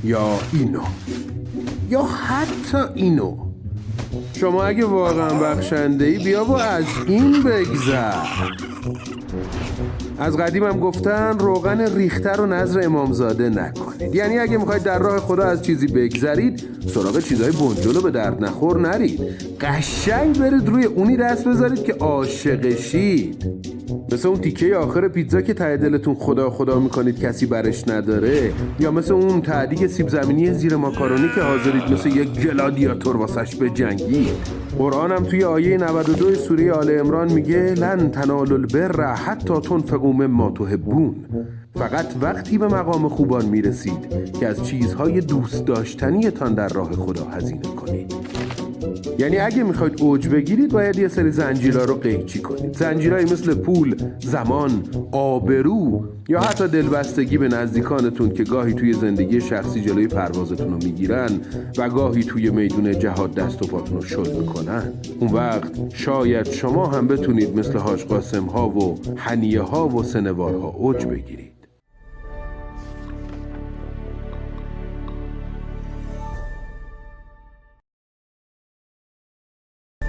یا اینو یا حتی اینو. شما اگه واقعا بخشنده‌ای بیا و از این بگذر. از قدیم هم گفتن روغن ریخته رو نذر امامزاده نکنید. یعنی اگه میخواید در راه خدا از چیزی بگذرید سراغ چیزای بنجل و به درد نخور نرید. قشنگ برید روی اونی دست بذارید که عاشقشید. مثل اون تیکه آخر پیتزا که ته دلتون خدا خدا میکنید کسی برش نداره، یا مثل اون تعدیق سیب زمینی زیر ماکارونی که حاضرید مثل یک گلادیاتور واسش بجنگید. قرآن هم توی آیه 92 سوره آل عمران میگه لن تنالوا البر حتی تنفقوا مما تحبون. فقط وقتی به مقام خوبان میرسید که از چیزهای دوست داشتنیتان در راه خدا هزینه کنید. یعنی اگه میخواید اوج بگیرید باید یه سری زنجیرها رو قیچی کنید. زنجیرهایی مثل پول، زمان، آبرو یا حتی دلبستگی به نزدیکانتون که گاهی توی زندگی شخصی جلوی پروازتون رو میگیرن و گاهی توی میدون جهاد دست و پاتون رو شل میکنن. اون وقت شاید شما هم بتونید مثل حاج قاسم ها و حنیه ها و سنوارها اوج بگیرید.